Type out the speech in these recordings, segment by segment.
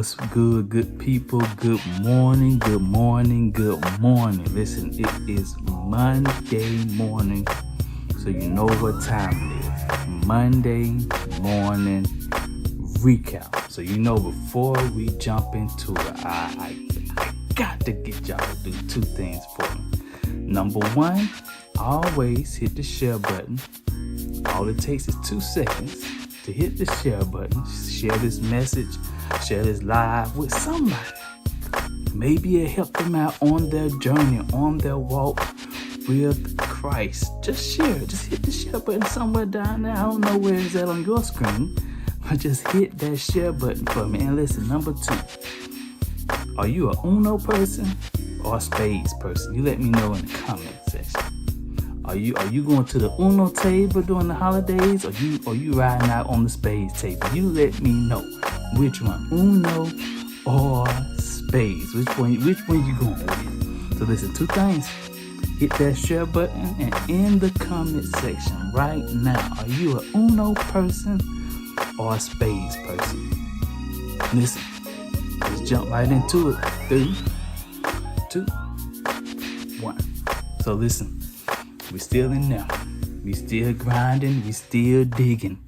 What's good, good people? Good morning, good morning, good morning. Listen, it is Monday morning, so you know what time it is. Monday morning recap. So you know before we jump into it, I got to get y'all to do two things for me. Number one, always hit the share button. All it takes is 2 seconds to hit the share button. Share this message, share this live with somebody. Maybe it helped them out on their journey, on their walk with Christ. Just share it. Just hit the share button somewhere down there. I don't know where it's at on your screen, but just hit that share button for me. And listen, number two, are you a Uno person or a spades person? You let me know in the comment section. Are you going to the Uno table during the holidays, or you riding out on the spades table? You let me know which one, Uno or spades. Which one you going with? So listen, 2 things. Hit that share button, and in the comment section right now, are you a Uno person or a spades person? Listen, let's jump right into it. 3, 2, 1. So listen. We still in there. We still grinding. We still digging.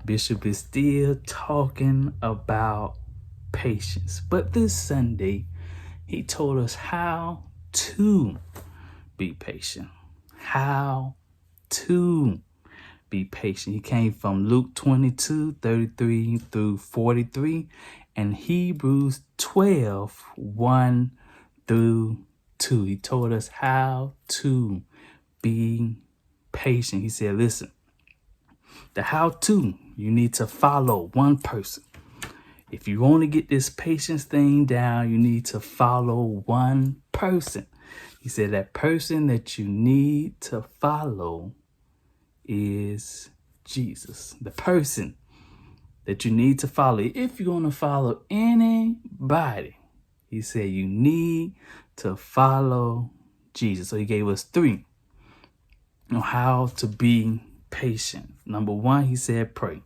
Bishop is still talking about patience. But this Sunday, he told us how to be patient. How to be patient. He came from Luke 22:33 through 43 and Hebrews 12:1 through 2. He told us how to be patient. He said, listen, the how-to, you need to follow one person. If you want to get this patience thing down, you need to follow one person. He said that person that you need to follow is Jesus. The person that you need to follow. If you're going to follow anybody, he said you need to follow Jesus. So he gave us 3 on how to be patient. Number 1, he said pray.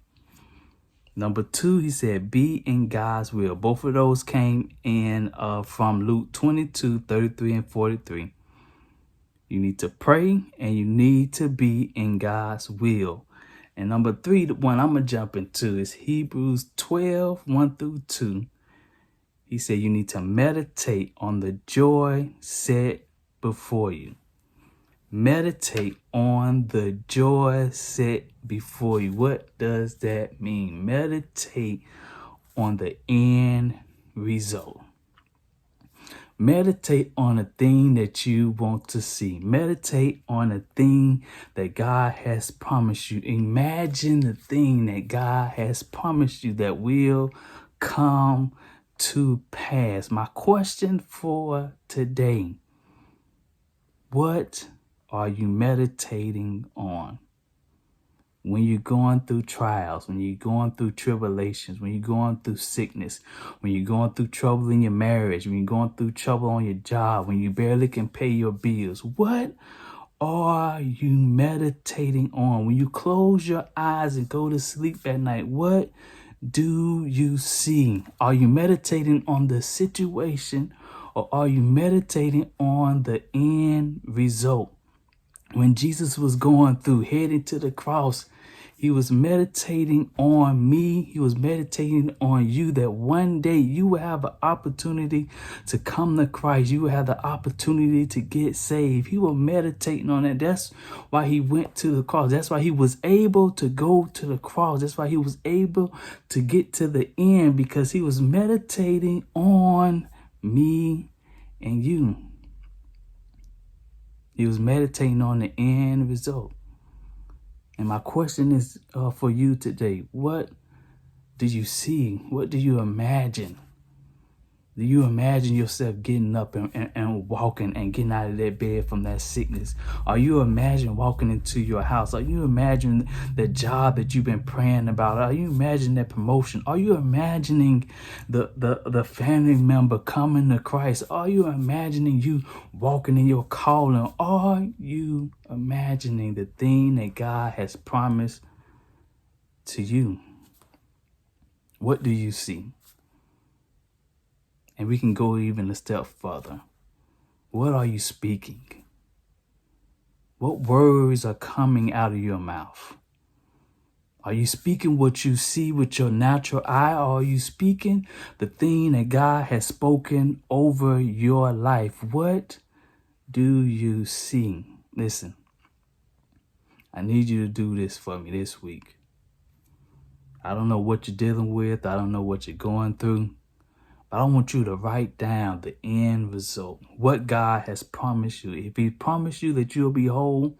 Number 2, he said be in God's will. Both of those came in from Luke 22:33 and 43. You need to pray and you need to be in God's will. And number 3, the one I'm going to jump into is Hebrews 12:1 through 2. He said you need to meditate on the joy set before you. Meditate on the joy set before you. What does that mean? Meditate on the end result. Meditate on the thing that you want to see. Meditate on the thing that God has promised you. Imagine the thing that God has promised you that will come to pass. My question for today, what are you meditating on? When you're going through trials, when you're going through tribulations, when you're going through sickness, when you're going through trouble in your marriage, when you're going through trouble on your job, when you barely can pay your bills, what are you meditating on? When you close your eyes and go to sleep at night, what do you see? Are you meditating on the situation, or are you meditating on the end result? When Jesus was going through, heading to the cross, he was meditating on me. He was meditating on you, that one day you will have an opportunity to come to Christ. You will have the opportunity to get saved. He was meditating on that. That's why he went to the cross. That's why he was able to go to the cross. That's why he was able to get to the end, because he was meditating on me and you. He was meditating on the end result. And my question is for you today, what do you see? What do you imagine? Do you imagine yourself getting up and walking and getting out of that bed from that sickness? Are you imagining walking into your house? Are you imagining the job that you've been praying about? Are you imagining that promotion? Are you imagining the family member coming to Christ? Are you imagining you walking in your calling? Are you imagining the thing that God has promised to you? What do you see? And we can go even a step further. What are you speaking? What words are coming out of your mouth? Are you speaking what you see with your natural eye, or are you speaking the thing that God has spoken over your life? What do you see? Listen, I need you to do this for me this week. I don't know what you're dealing with. I don't know what you're going through. But I want you to write down the end result, what God has promised you. If he promised you that you'll be whole,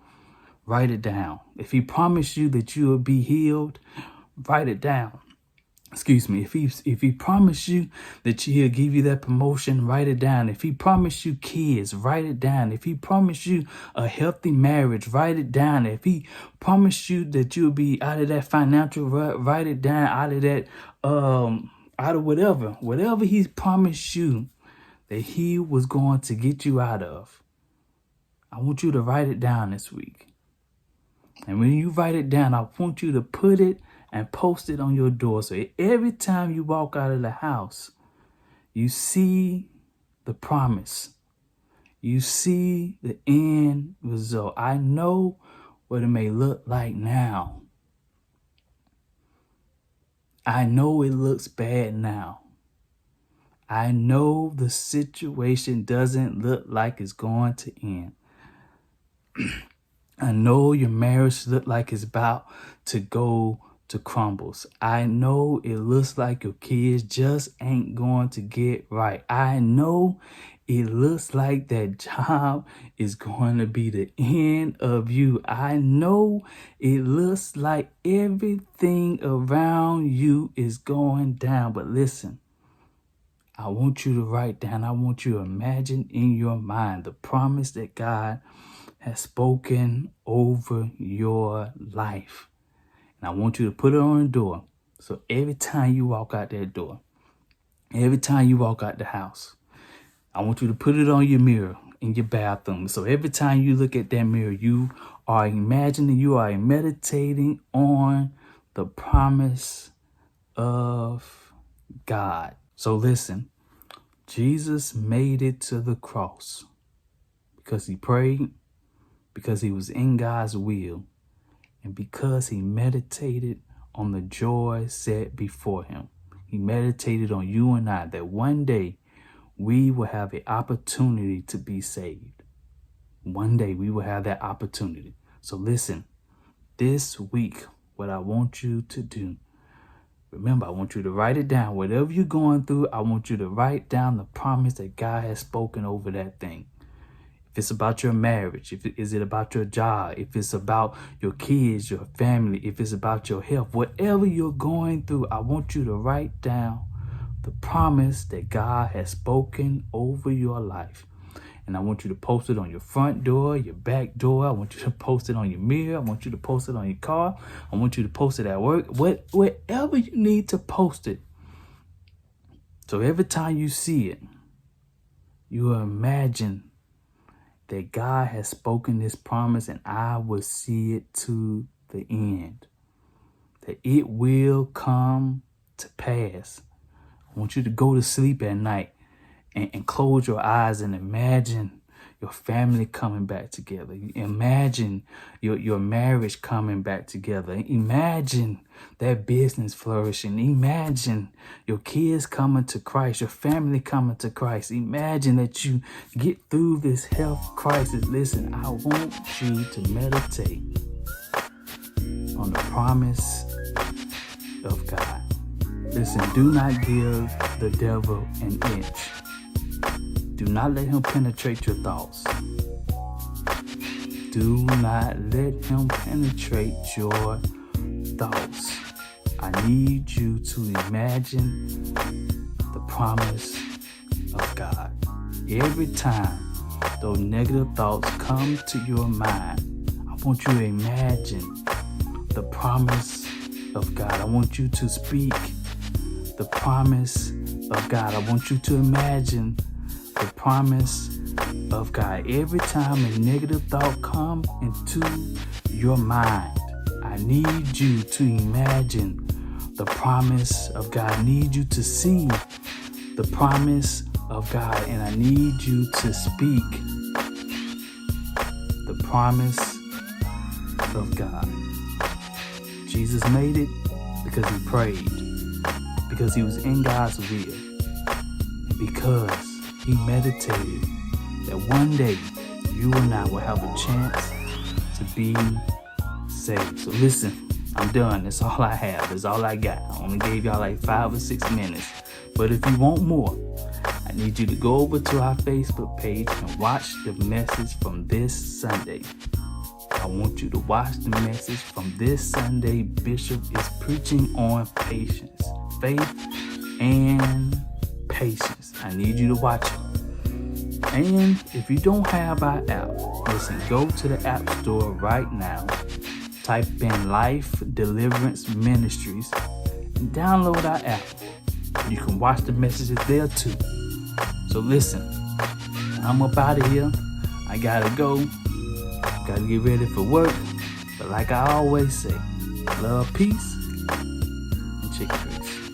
write it down. If he promised you that you'll be healed, write it down. Excuse me. If he promised you that he'll give you that promotion, write it down. If he promised you kids, write it down. If he promised you a healthy marriage, write it down. If he promised you that you'll be out of that financial rut, write it down. Out of that, out of whatever he promised you that he was going to get you out of, I want you to write it down this week. And when you write it down, I want you to put it and post it on your door. So every time you walk out of the house, you see the promise. You see the end result. I know what it may look like now. I know it looks bad now. I know the situation doesn't look like it's going to end. I know your marriage looks like it's about to go to crumbles. I know it looks like your kids just ain't going to get right. I know it looks like that job is going to be the end of you. I know it looks like everything around you is going down. But listen, I want you to write down, I want you to imagine in your mind the promise that God has spoken over your life. And I want you to put it on the door. So every time you walk out that door, every time you walk out the house, I want you to put it on your mirror in your bathroom. So every time you look at that mirror, you are imagining, you are meditating on the promise of God. So listen, Jesus made it to the cross because he prayed, because he was in God's will, and because he meditated on the joy set before him. He meditated on you and I, that one day we will have an opportunity to be saved. One day we will have that opportunity. So listen, this week, what I want you to do, remember, I want you to write it down. Whatever you're going through, I want you to write down the promise that God has spoken over that thing. If it's about your marriage, is it about your job, if it's about your kids, your family, if it's about your health, whatever you're going through, I want you to write down the promise that God has spoken over your life. And I want you to post it on your front door, your back door. I want you to post it on your mirror. I want you to post it on your car. I want you to post it at work, wherever you need to post it. So every time you see it, you imagine that God has spoken this promise and I will see it to the end, that it will come to pass. I want you to go to sleep at night and close your eyes and imagine your family coming back together. Imagine your marriage coming back together. Imagine that business flourishing. Imagine your kids coming to Christ, your family coming to Christ. Imagine that you get through this health crisis. Listen, I want you to meditate on the promise of God. Listen, do not give the devil an inch. Do not let him penetrate your thoughts. Do not let him penetrate your thoughts. I need you to imagine the promise of God. Every time those negative thoughts come to your mind, I want you to imagine the promise of God. I want you to speak the promise of God. I want you to imagine the promise of God. Every time a negative thought comes into your mind, I need you to imagine the promise of God. I need you to see the promise of God, and I need you to speak the promise of God. Jesus made it because he prayed, because he was in God's will, and because he meditated that one day you and I will have a chance to be saved. So listen, I'm done. That's all I have. That's all I got. I only gave y'all like 5 or 6 minutes. But if you want more, I need you to go over to our Facebook page and watch the message from this Sunday. I want you to watch the message from this Sunday. Bishop is preaching on patience, faith, and patience. I need you to watch it. And if you don't have our app, listen, go to the App Store right now. Type in Life Deliverance Ministries and download our app. You can watch the messages there too. So listen, I'm up out of here. I gotta go. Gotta get ready for work. But like I always say, love, peace, and chicken grease.